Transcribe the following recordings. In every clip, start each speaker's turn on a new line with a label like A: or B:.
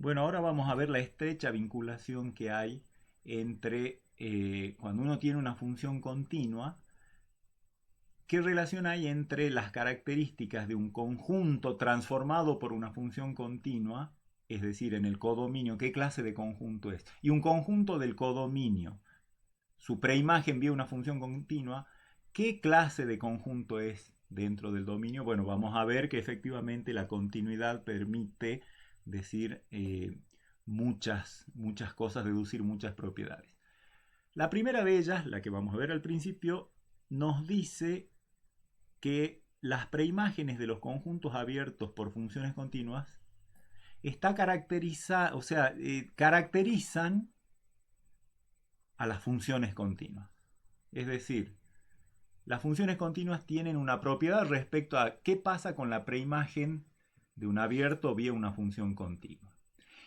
A: Bueno, ahora vamos a ver la estrecha vinculación que hay entre cuando uno tiene una función continua. ¿Qué relación hay entre las características de un conjunto transformado por una función continua, es decir, en el codominio, qué clase de conjunto es? Y un conjunto del codominio, su preimagen vía una función continua, ¿qué clase de conjunto es dentro del dominio? Bueno, vamos a ver que efectivamente la continuidad permite decir muchas cosas, deducir muchas propiedades. La primera de ellas, la que vamos a ver al principio, nos dice que las preimágenes de los conjuntos abiertos por funciones continuas caracterizan a las funciones continuas. Es decir, las funciones continuas tienen una propiedad respecto a qué pasa con la preimagen de un abierto vía una función continua.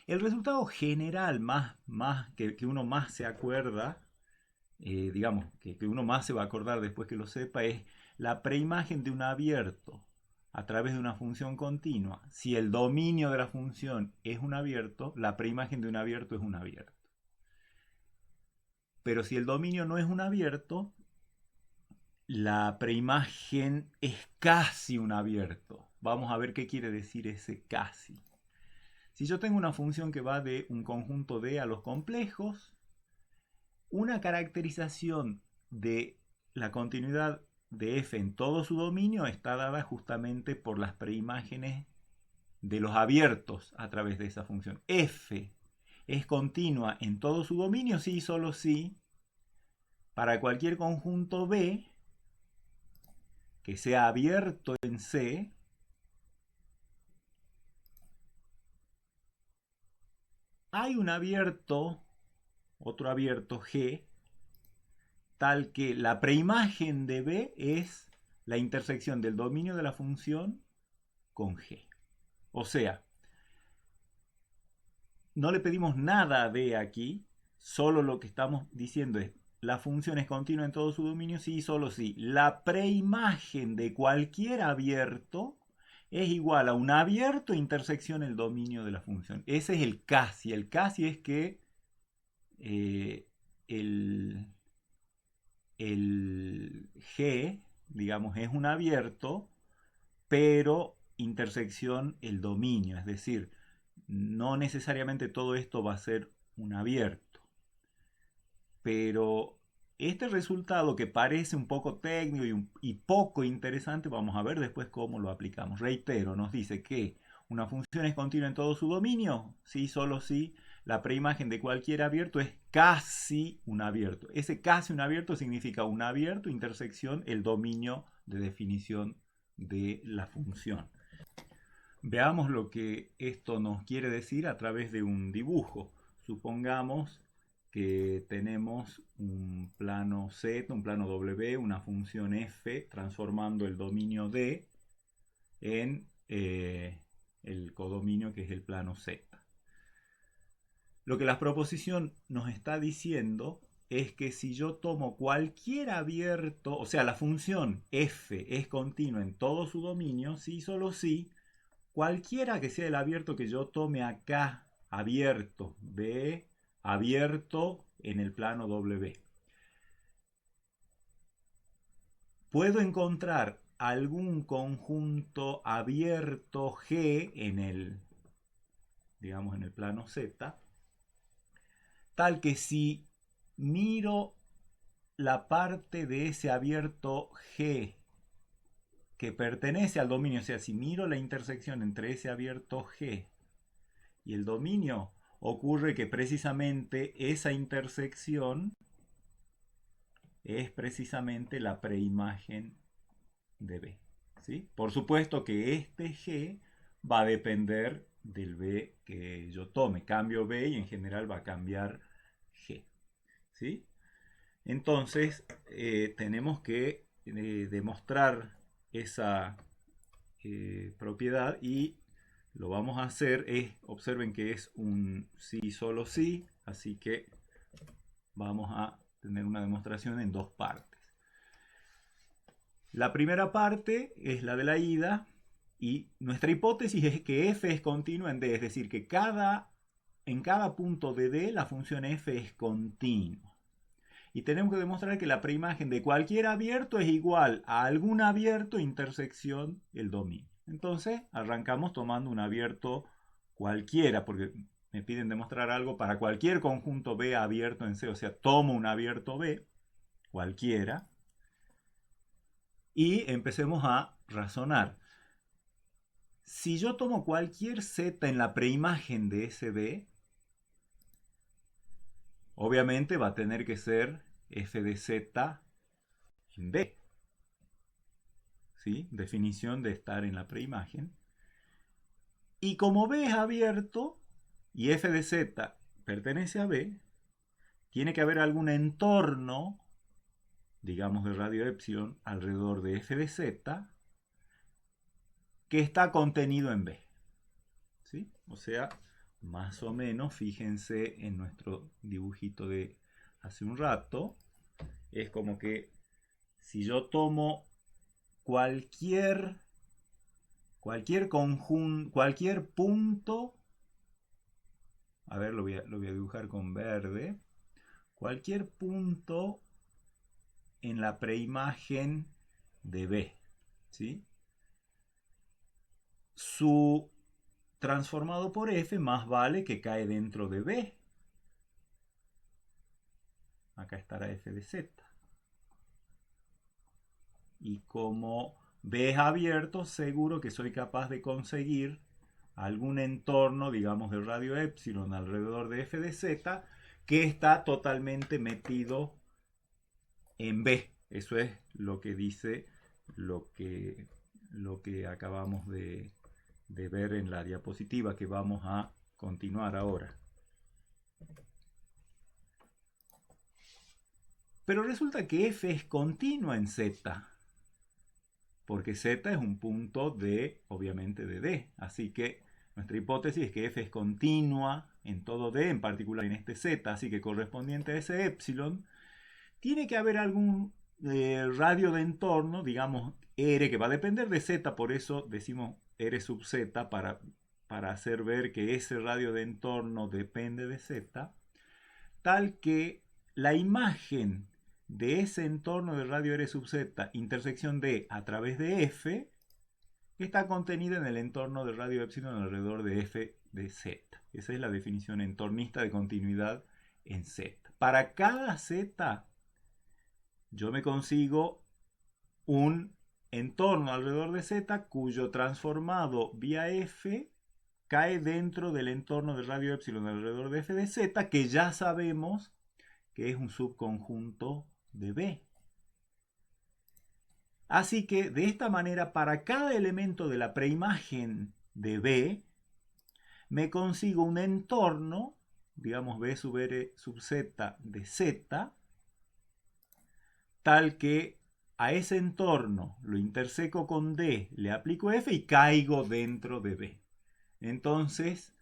A: El resultado general que uno más se acuerda, digamos, que uno más se va a acordar después que lo sepa, es la preimagen de un abierto a través de una función continua. Si el dominio de la función es un abierto, la preimagen de un abierto es un abierto. Pero si el dominio no es un abierto, la preimagen es casi un abierto. Vamos a ver qué quiere decir ese casi. Si yo tengo una función que va de un conjunto D a los complejos, una caracterización de la continuidad de f en todo su dominio está dada justamente por las preimágenes de los abiertos a través de esa función. F es continua en todo su dominio si y solo si para cualquier conjunto B que sea abierto en C, hay un abierto, otro abierto G, tal que la preimagen de B es la intersección del dominio de la función con G. O sea, no le pedimos nada a D aquí, solo lo que estamos diciendo es la función es continua en todo su dominio si y solo si la preimagen de cualquier abierto es igual a un abierto intersección el dominio de la función. Ese es el casi. El casi es que eh, el, el G, digamos, es un abierto, pero intersección el dominio. Es decir, no necesariamente todo esto va a ser un abierto. Pero este resultado que parece un poco técnico y poco interesante, vamos a ver después cómo lo aplicamos. Reitero, nos dice que una función es continua en todo su dominio, sí, solo si la preimagen de cualquier abierto es casi un abierto. Ese casi un abierto significa un abierto intersección el dominio de definición de la función. Veamos lo que esto nos quiere decir a través de un dibujo. Supongamos que tenemos un plano Z, un plano W, una función f transformando el dominio D en el codominio que es el plano Z. Lo que la proposición nos está diciendo es que si yo tomo cualquier abierto, o sea, la función f es continua en todo su dominio, si solo si, cualquiera que sea el abierto que yo tome acá, abierto, B, abierto en el plano W. Puedo encontrar algún conjunto abierto G en el, digamos, en el plano Z, tal que si miro la parte de ese abierto G que pertenece al dominio, o sea, si miro la intersección entre ese abierto G y el dominio, ocurre que precisamente esa intersección es precisamente la preimagen de B. ¿Sí? Por supuesto que este G va a depender del B que yo tome. Cambio B y en general va a cambiar G. ¿Sí? Entonces, tenemos que demostrar esa propiedad y lo vamos a hacer observen que es un sí solo sí, así que vamos a tener una demostración en dos partes. La primera parte es la de la ida y nuestra hipótesis es que f es continua en D, es decir, que cada en cada punto de D la función f es continua. Y tenemos que demostrar que la preimagen de cualquier abierto es igual a algún abierto intersección el dominio. Entonces arrancamos tomando un abierto cualquiera, porque me piden demostrar algo para cualquier conjunto B abierto en C. O sea, tomo un abierto B, cualquiera, y empecemos a razonar. Si yo tomo cualquier Z en la preimagen de ese B, obviamente va a tener que ser f de z en B. ¿Sí? Definición de estar en la preimagen. Y como B es abierto y f de z pertenece a B, tiene que haber algún entorno, digamos de radio epsilon, alrededor de f de z que está contenido en B. ¿Sí? O sea, más o menos, fíjense en nuestro dibujito de hace un rato, es como que si yo tomo cualquier conjunto, cualquier punto, a ver, lo voy a dibujar con verde, cualquier punto en la preimagen de B, ¿sí? Su transformado por f más vale que cae dentro de B. Acá estará f de z. Y como B es abierto, seguro que soy capaz de conseguir algún entorno, digamos, de radio epsilon alrededor de f de z que está totalmente metido en B. Eso es lo que dice lo que acabamos de ver en la diapositiva que vamos a continuar ahora. Pero resulta que f es continua en z, porque z es un punto de, obviamente, de D. Así que nuestra hipótesis es que f es continua en todo D, en particular en este z, así que correspondiente a ese epsilon, tiene que haber algún radio de entorno, digamos R, que va a depender de z, por eso decimos R sub z, para hacer ver que ese radio de entorno depende de z, tal que la imagen de ese entorno de radio R sub z, intersección D a través de F, está contenida en el entorno de radio epsilon alrededor de F de Z. Esa es la definición entornista de continuidad en Z. Para cada Z, yo me consigo un entorno alrededor de Z cuyo transformado vía F cae dentro del entorno de radio epsilon alrededor de F de Z, que ya sabemos que es un subconjunto de B. Así que de esta manera, para cada elemento de la preimagen de B, me consigo un entorno, digamos B sub R sub Z de Z, tal que a ese entorno lo interseco con D, le aplico F y caigo dentro de B. Entonces,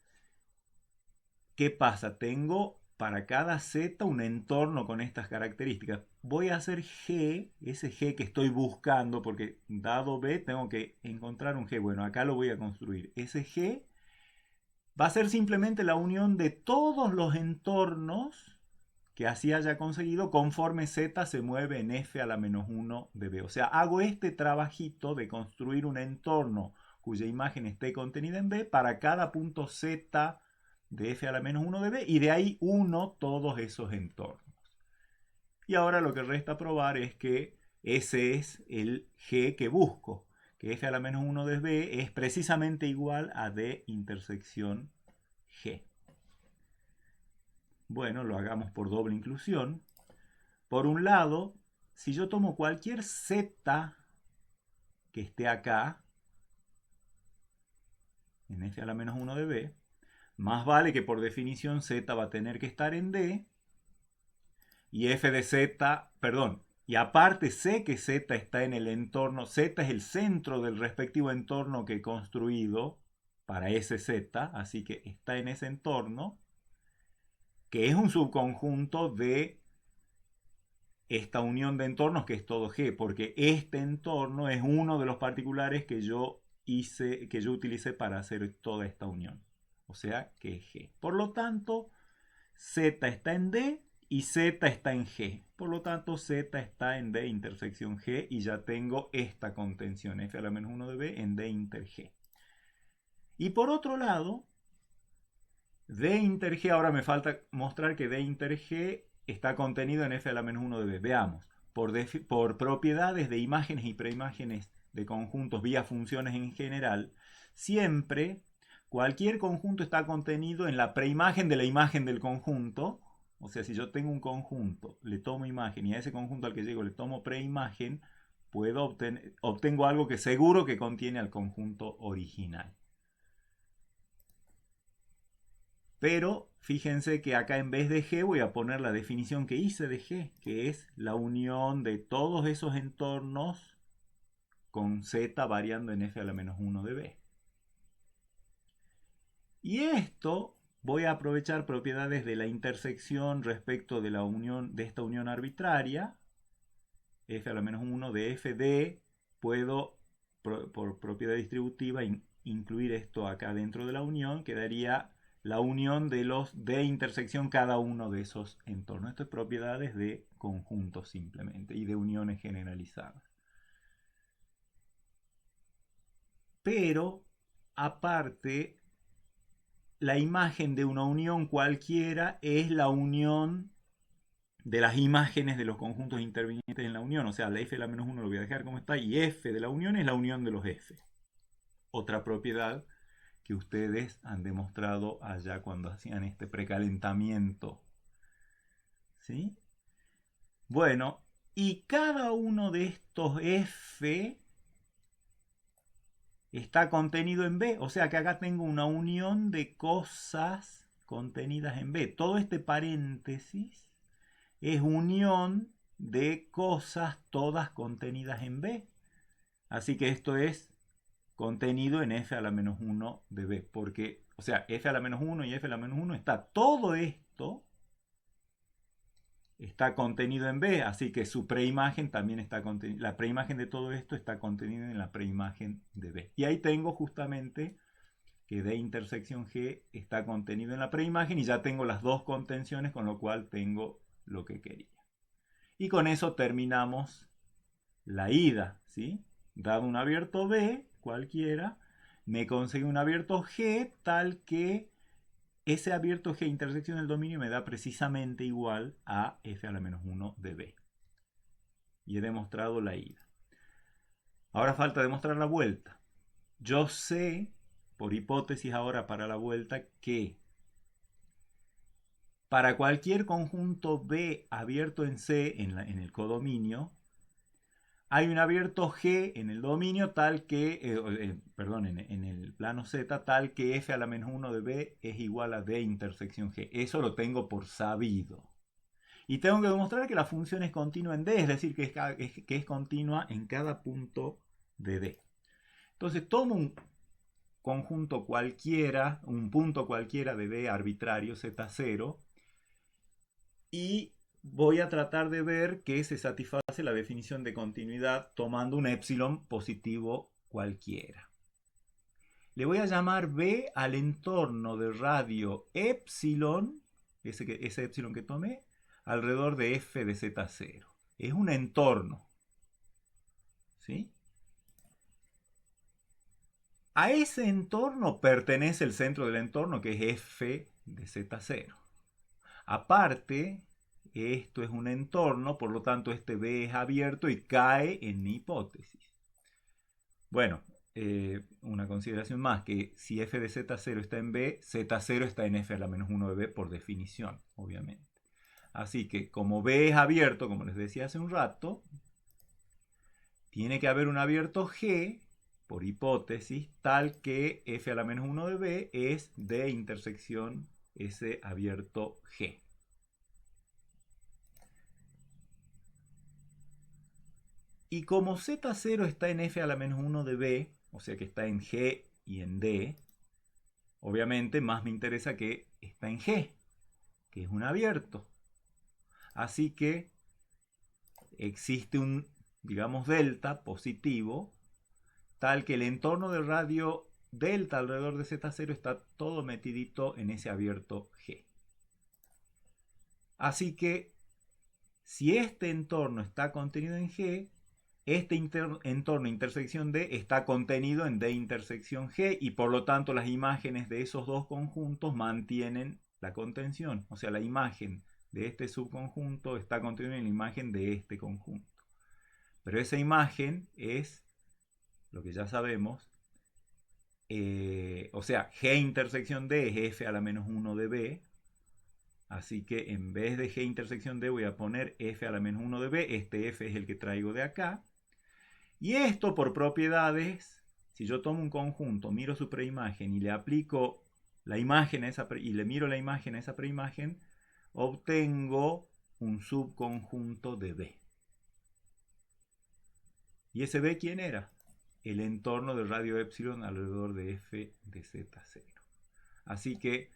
A: ¿qué pasa? Tengo para cada Z un entorno con estas características. Voy a hacer G, ese G que estoy buscando, porque dado B tengo que encontrar un G. Bueno, acá lo voy a construir. Ese G va a ser simplemente la unión de todos los entornos que así haya conseguido conforme Z se mueve en F a la menos 1 de B. O sea, hago este trabajito de construir un entorno cuya imagen esté contenida en B para cada punto Z de F a la menos 1 de B, y de ahí uno todos esos entornos. Y ahora lo que resta probar es que ese es el G que busco, que F a la menos 1 de B es precisamente igual a D intersección G. Bueno, lo hagamos por doble inclusión. Por un lado, si yo tomo cualquier Z que esté acá, en F a la menos 1 de B, más vale que por definición Z va a tener que estar en D, y F de Z, perdón, y aparte sé que Z está en el entorno, Z es el centro del respectivo entorno que he construido para ese Z, así que está en ese entorno, que es un subconjunto de esta unión de entornos que es todo G, porque este entorno es uno de los particulares que yo utilicé para hacer toda esta unión. o sea que es G. Por lo tanto, Z está en D y Z está en G. Por lo tanto, Z está en D intersección G y ya tengo esta contención, F a la menos 1 de B en D inter G. Y por otro lado, D inter G, ahora me falta mostrar que D inter G está contenido en F a la menos 1 de B. Veamos, por propiedades de imágenes y preimágenes de conjuntos vía funciones en general, siempre cualquier conjunto está contenido en la preimagen de la imagen del conjunto. O sea, si yo tengo un conjunto, le tomo imagen y a ese conjunto al que llego le tomo preimagen, obtengo algo que seguro que contiene al conjunto original. Pero fíjense que acá en vez de G voy a poner la definición que hice de G, que es la unión de todos esos entornos con Z variando en F a la menos 1 de B. Y esto voy a aprovechar propiedades de la intersección respecto de la unión, de esta unión arbitraria, F a la menos 1 de FD, puedo por propiedad distributiva incluir esto acá dentro de la unión, quedaría la unión de los de intersección cada uno de esos entornos. Esto es propiedades de conjuntos simplemente y de uniones generalizadas. Pero, aparte, la imagen de una unión cualquiera es la unión de las imágenes de los conjuntos intervinientes en la unión. O sea, la F de la menos 1 lo voy a dejar como está y F de la unión es la unión de los F. Otra propiedad que ustedes han demostrado allá cuando hacían este precalentamiento. ¿Sí? Bueno, y cada uno de estos F está contenido en B. O sea que acá tengo una unión de cosas contenidas en B. Todo este paréntesis es unión de cosas todas contenidas en B. Así que esto es contenido en F a la menos 1 de B. Porque, o sea, F a la menos 1 y F a la menos 1 está todo esto está contenido en B, así que su preimagen también está contenida. La preimagen de todo esto está contenida en la preimagen de B. Y ahí tengo justamente que D intersección G está contenido en la preimagen y ya tengo las dos contenciones, con lo cual tengo lo que quería. Y con eso terminamos la ida, ¿sí? Dado un abierto B, cualquiera, me consigue un abierto G tal que ese abierto G intersección del dominio me da precisamente igual a F a la menos 1 de B. Y he demostrado la ida. Ahora falta demostrar la vuelta. Yo sé, por hipótesis ahora para la vuelta, que para cualquier conjunto B abierto en C, en el codominio, hay un abierto G en el dominio tal que, perdón, en el plano Z, tal que F a la menos 1 de B es igual a D intersección G. Eso lo tengo por sabido. Y tengo que demostrar que la función es continua en D, es decir, que es continua en cada punto de D. Entonces tomo un conjunto cualquiera, un punto cualquiera de D arbitrario, Z0, y voy a tratar de ver que se satisface la definición de continuidad tomando un epsilon positivo cualquiera. Le voy a llamar B al entorno de radio epsilon, ese epsilon que tomé, alrededor de F de Z0. Es un entorno. ¿Sí? A ese entorno pertenece el centro del entorno, que es F de Z0. Aparte, esto es un entorno, por lo tanto este B es abierto y cae en mi hipótesis. Bueno, una consideración más, que si F de Z0 está en B, Z0 está en F a la menos 1 de B por definición, obviamente. Así que como B es abierto, como les decía hace un rato, tiene que haber un abierto G, por hipótesis, tal que F a la menos 1 de B es D intersección ese abierto G. Y como Z0 está en F a la menos 1 de B, o sea que está en G y en D, obviamente más me interesa que está en G, que es un abierto. Así que existe un, digamos, delta positivo, tal que el entorno de radio delta alrededor de Z0 está todo metidito en ese abierto G. Así que si este entorno está contenido en G, este entorno intersección D está contenido en D intersección G y por lo tanto las imágenes de esos dos conjuntos mantienen la contención. O sea, la imagen de este subconjunto está contenida en la imagen de este conjunto. Pero esa imagen es lo que ya sabemos. O sea, G intersección D es F a la menos 1 de B. Así que en vez de G intersección D voy a poner F a la menos 1 de B. Este F es el que traigo de acá. Y esto por propiedades, si yo tomo un conjunto, miro su preimagen y le aplico la imagen a esa y le miro la imagen a esa preimagen, obtengo un subconjunto de B. ¿Y ese B quién era? El entorno del radio epsilon alrededor de F de Z0. Así que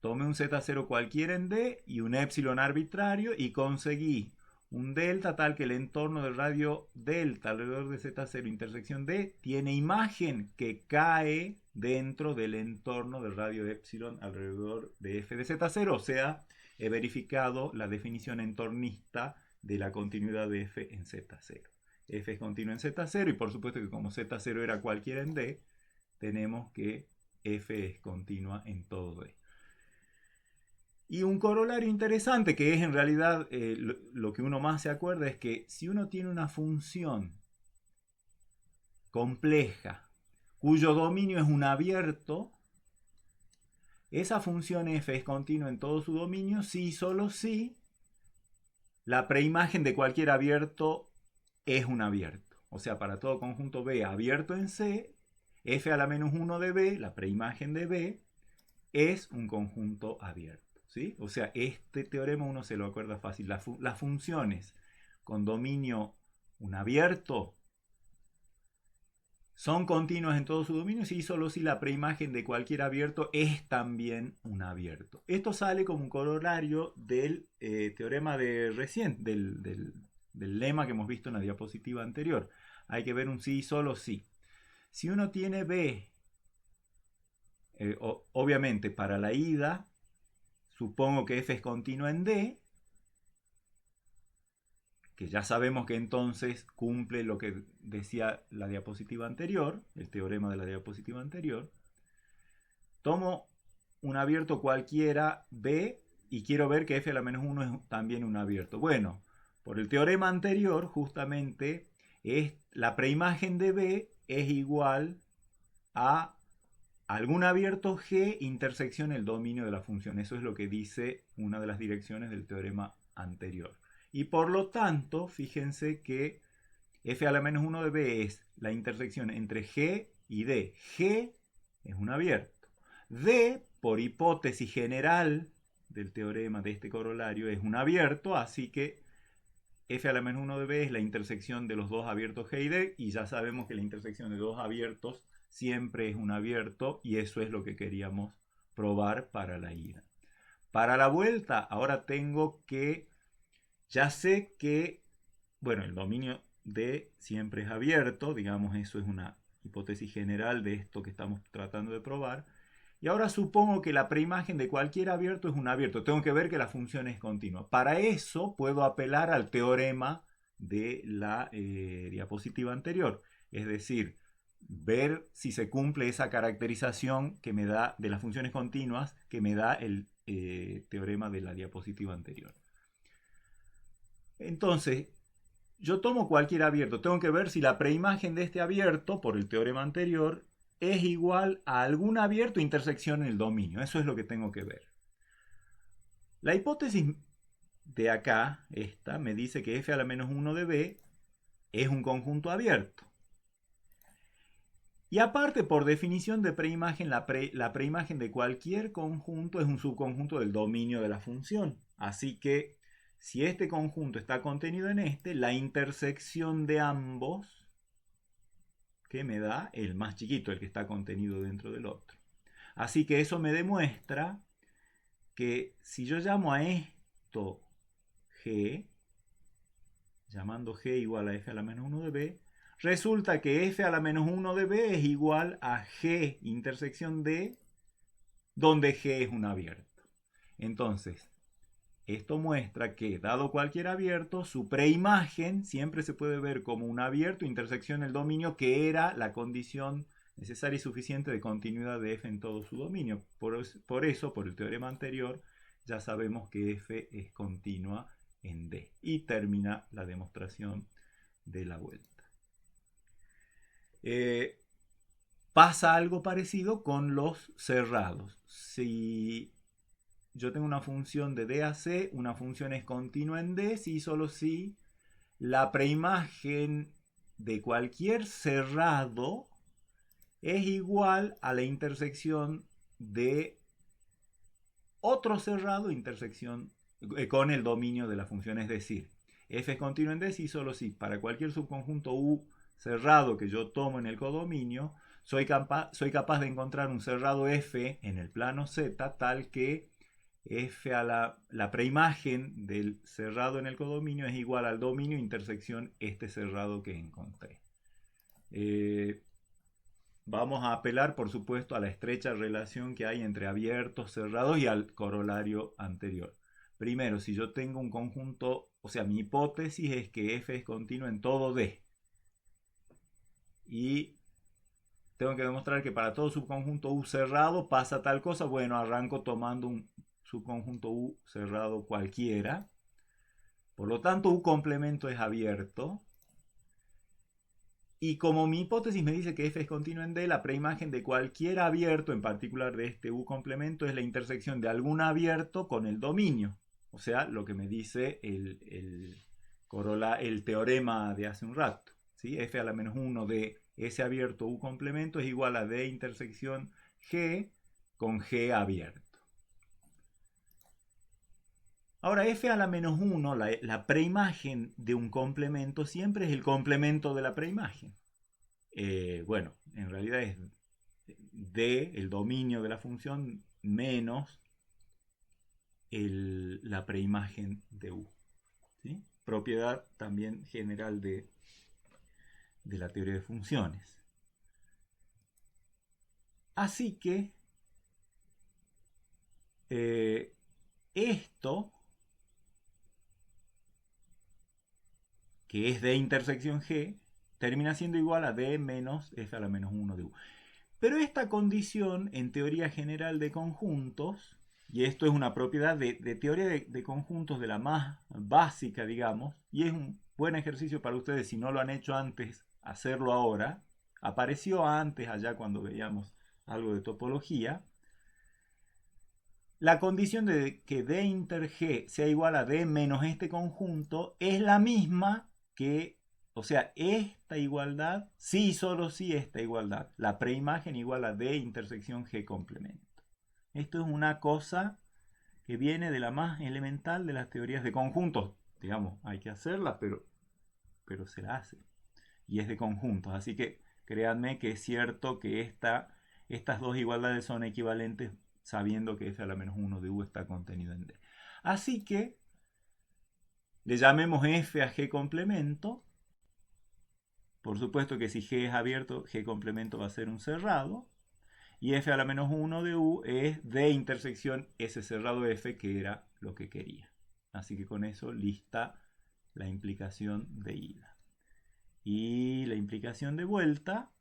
A: tomé un Z0 cualquiera en D y un epsilon arbitrario y conseguí un delta tal que el entorno del radio delta alrededor de Z0 intersección D tiene imagen que cae dentro del entorno del radio epsilon alrededor de F de Z0. O sea, he verificado la definición entornista de la continuidad de F en Z0. F es continua en Z0 y por supuesto que como Z0 era cualquiera en D, tenemos que F es continua en todo D. Y un corolario interesante, que es en realidad lo que uno más se acuerda, es que si uno tiene una función compleja cuyo dominio es un abierto, esa función f es continua en todo su dominio si y solo si la preimagen de cualquier abierto es un abierto. O sea, para todo conjunto B abierto en C, f a la menos 1 de B, la preimagen de B, es un conjunto abierto. ¿Sí? O sea, este teorema uno se lo acuerda fácil. Las funciones con dominio un abierto son continuas en todo su dominio si y solo si la preimagen de cualquier abierto es también un abierto. Esto sale como un corolario del teorema de recién, del lema que hemos visto en la diapositiva anterior. Hay que ver un sí y solo sí. Si uno tiene B, obviamente para la ida, supongo que f es continua en D, que ya sabemos que entonces cumple lo que decía la diapositiva anterior, el teorema de la diapositiva anterior. Tomo un abierto cualquiera B y quiero ver que f a la menos 1 es también un abierto. Bueno, por el teorema anterior, justamente, la preimagen de B es igual a algún abierto G intersección el dominio de la función. Eso es lo que dice una de las direcciones del teorema anterior. Y por lo tanto, fíjense que f a la menos 1 de B es la intersección entre G y D. G es un abierto. D, por hipótesis general del teorema de este corolario, es un abierto, así que f a la menos 1 de B es la intersección de los dos abiertos G y D, y ya sabemos que la intersección de dos abiertos siempre es un abierto, y eso es lo que queríamos probar para la ida. Para la vuelta, ahora tengo que, ya sé que, bueno, el dominio D siempre es abierto, digamos, eso es una hipótesis general de esto que estamos tratando de probar. Y ahora supongo que la preimagen de cualquier abierto es un abierto. Tengo que ver que la función es continua. Para eso puedo apelar al teorema de la diapositiva anterior. Es decir, ver si se cumple esa caracterización que me da de las funciones continuas que me da el teorema de la diapositiva anterior. Entonces, yo tomo cualquier abierto. Tengo que ver si la preimagen de este abierto, por el teorema anterior, es igual a algún abierto intersección en el dominio. Eso es lo que tengo que ver. La hipótesis de acá, esta, me dice que f a la menos 1 de B es un conjunto abierto. Y aparte, por definición de preimagen, la preimagen de cualquier conjunto es un subconjunto del dominio de la función. Así que, si este conjunto está contenido en este, la intersección de ambos, que me da el más chiquito, el que está contenido dentro del otro. Así que eso me demuestra que si yo llamo a esto G, llamando G igual a f a la menos 1 de B, resulta que f a la menos 1 de b es igual a g intersección d, donde g es un abierto. Entonces, esto muestra que, dado cualquier abierto, su preimagen siempre se puede ver como un abierto intersección el dominio, que era la condición necesaria y suficiente de continuidad de f en todo su dominio. Por eso, por el teorema anterior, ya sabemos que f es continua en D. Y termina la demostración de la vuelta. Pasa algo parecido con los cerrados. Si yo tengo una función de D a C, una función es continua en D si y solo si la preimagen de cualquier cerrado es igual a la intersección de otro cerrado con el dominio de la función. Es decir, f es continua en D si y solo si para cualquier subconjunto U cerrado que yo tomo en el codominio, soy capaz de encontrar un cerrado f en el plano Z tal que f a la preimagen del cerrado en el codominio es igual al dominio intersección este cerrado que encontré. Vamos a apelar, por supuesto, a la estrecha relación que hay entre abiertos, cerrados y al corolario anterior. Primero, si yo tengo un conjunto, o sea, mi hipótesis es que f es continuo en todo D. Y tengo que demostrar que para todo subconjunto U cerrado pasa tal cosa. Bueno, arranco tomando un subconjunto U cerrado cualquiera. Por lo tanto, U complemento es abierto. Y como mi hipótesis me dice que f es continuo en D, la preimagen de cualquier abierto, en particular de este U complemento, es la intersección de algún abierto con el dominio. O sea, lo que me dice el teorema de hace un rato. ¿Sí? F a la menos 1 de ese abierto U complemento es igual a D intersección G con G abierto. Ahora, f a la menos 1, la preimagen de un complemento, siempre es el complemento de la preimagen. Bueno, en realidad es D, el dominio de la función, menos la preimagen de U. ¿Sí? Propiedad también general de la teoría de funciones. Así que esto, que es D intersección G, termina siendo igual a D menos f a la menos 1 de U. Pero esta condición, en teoría general de conjuntos, y esto es una propiedad de teoría de conjuntos de la más básica, digamos, y es un buen ejercicio para ustedes si no lo han hecho antes, hacerlo ahora. Apareció antes, allá cuando veíamos algo de topología. La condición de que D inter G sea igual a D menos este conjunto es la misma que, o sea, esta igualdad, sí y solo sí esta igualdad. La preimagen igual a D intersección G complemento. Esto es una cosa que viene de la más elemental de las teorías de conjuntos. Digamos, hay que hacerla, pero se la hace. Y es de conjuntos. Así que créanme que es cierto que estas dos igualdades son equivalentes sabiendo que f a la menos 1 de U está contenido en D. Así que le llamemos f a G complemento. Por supuesto que si G es abierto, G complemento va a ser un cerrado. Y f a la menos 1 de U es D intersección ese cerrado f, que era lo que quería. Así que con eso lista la implicación de ida. Y la implicación de vuelta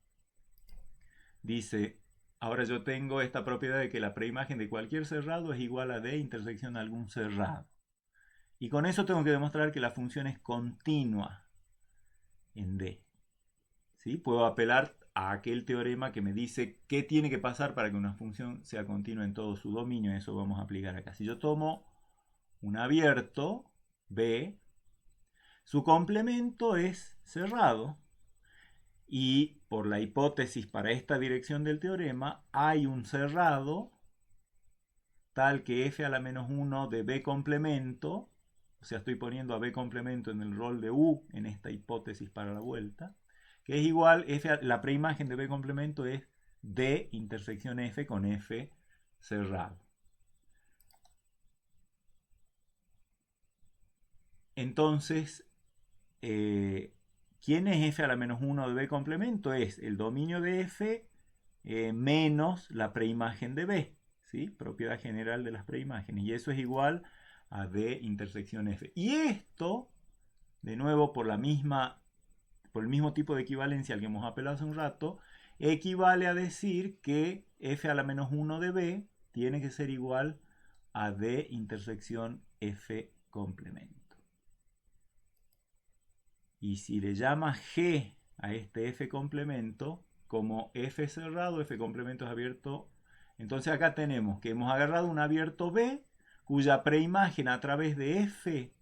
A: dice, ahora yo tengo esta propiedad de que la preimagen de cualquier cerrado es igual a D intersección algún cerrado. Y con eso tengo que demostrar que la función es continua en D. ¿Sí? Puedo apelar a aquel teorema que me dice qué tiene que pasar para que una función sea continua en todo su dominio. Eso vamos a aplicar acá. Si yo tomo un abierto, B, su complemento es cerrado. Y por la hipótesis para esta dirección del teorema, hay un cerrado tal que f a la menos 1 de B complemento, o sea, estoy poniendo a B complemento en el rol de U en esta hipótesis para la vuelta, que es igual, la preimagen de B complemento es D intersección F con F cerrado. Entonces, ¿Quién es f a la menos 1 de b complemento? Es el dominio de f menos la preimagen de b, ¿sí? Propiedad general de las preimágenes. Y eso es igual a d intersección f. Y esto, de nuevo, por el mismo tipo de equivalencia al que hemos apelado hace un rato, equivale a decir que f a la menos 1 de b tiene que ser igual a d intersección f complemento. Y si le llama G a este F complemento, como F cerrado, F complemento es abierto, entonces acá tenemos que hemos agarrado un abierto B, cuya preimagen a través de F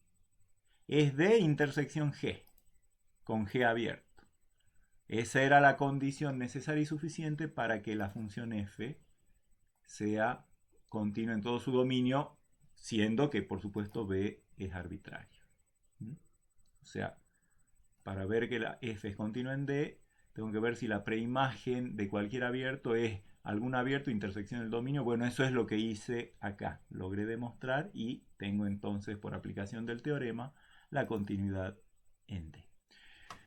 A: es de intersección G, con G abierto. Esa era la condición necesaria y suficiente para que la función F sea continua en todo su dominio, siendo que, por supuesto, B es arbitrario. O sea, para ver que la f es continua en D, tengo que ver si la preimagen de cualquier abierto es algún abierto intersección del dominio. Bueno, eso es lo que hice acá. Logré demostrar y tengo entonces, por aplicación del teorema, la continuidad en D.